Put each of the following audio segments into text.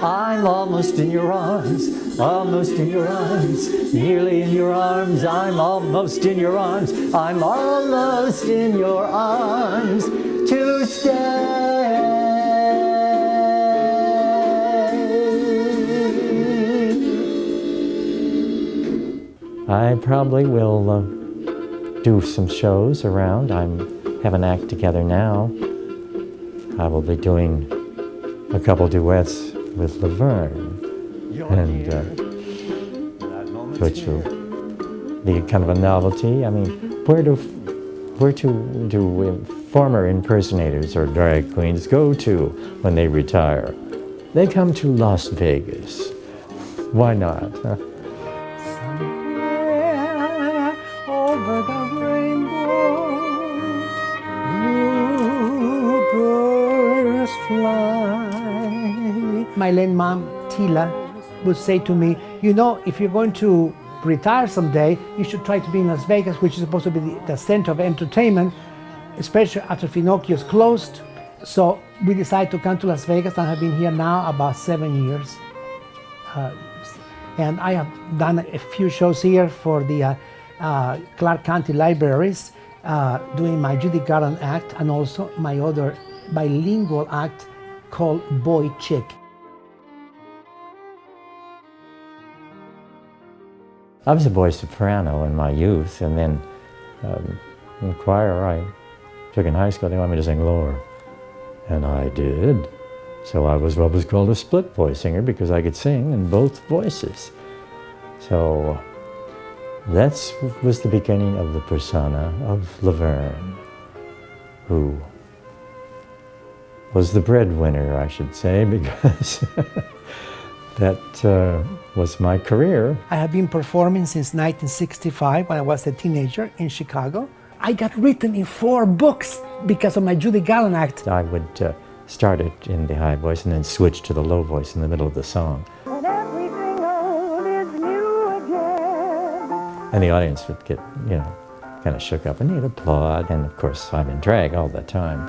I'm almost in your arms, almost in your arms, nearly in your arms, I'm almost in your arms, I'm almost in your arms to stay. I probably will do some shows around. I have an act together now. I will be doing a couple duets with Lavern, and which will be kind of a novelty. I mean, where do former impersonators or drag queens go to when they retire? They come to Las Vegas. Why not? Huh? Somewhere over the rainbow, bluebirds fly. My late mom, Tila, would say to me, you know, if you're going to retire someday, you should try to be in Las Vegas, which is supposed to be the center of entertainment, especially after Pinocchio's closed. So we decided to come to Las Vegas, and have been here now about 7 years. And I have done a few shows here for the Clark County Libraries, doing my Judy Garland act, and also my other bilingual act called Boy Chick. I was a boy soprano in my youth, and then in choir I took in high school. They wanted me to sing lower, and I did. So I was what was called a split voice singer because I could sing in both voices. So that was the beginning of the persona of Lavern, who was the breadwinner, I should say, because that was my career. I have been performing since 1965 when I was a teenager in Chicago. I got written in 4 books because of my Judy Garland act. I would start it in the high voice and then switch to the low voice in the middle of the song. And everything old is new again. And the audience would get, you know, kind of shook up and they'd applaud. And of course, I'm in drag all the time.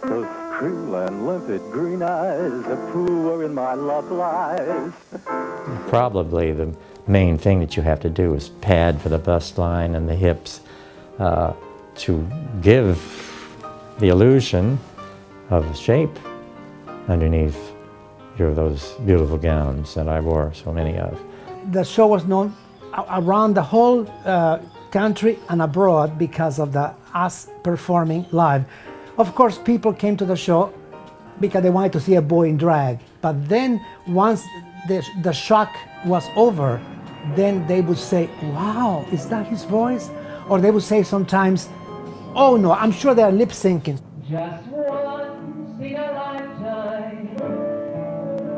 Those true and limpid green eyes, a pool in my love lies. Probably the main thing that you have to do is pad for the bust line and the hips to give the illusion of shape underneath those beautiful gowns that I wore so many of. The show was known around the whole country and abroad because of us performing live. Of course, people came to the show because they wanted to see a boy in drag. But then once the shock was over, then they would say, wow, is that his voice? Or they would say sometimes, oh no, I'm sure they're lip syncing. Just once in a lifetime.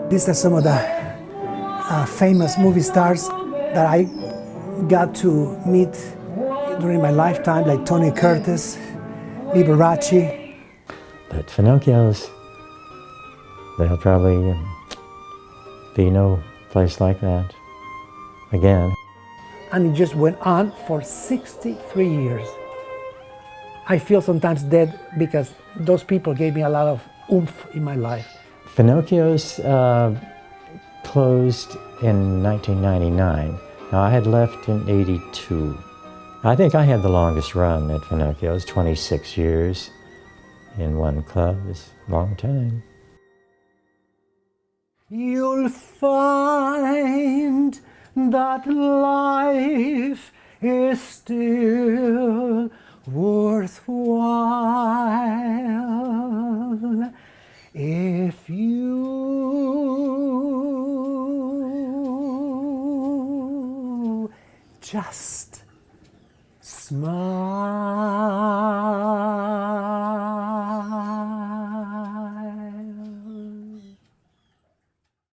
These are some of the famous movie stars that I got to meet during my lifetime, like Tony Curtis, Liberace. But Pinocchio's, there'll probably be no place like that again. And it just went on for 63 years. I feel sometimes dead because those people gave me a lot of oomph in my life. Pinocchio's closed in 1999. Now I had left in 82. I think I had the longest run at Pinocchio's, 26 years in one club. It's a long time. You'll find that life is still worthwhile if you just smile.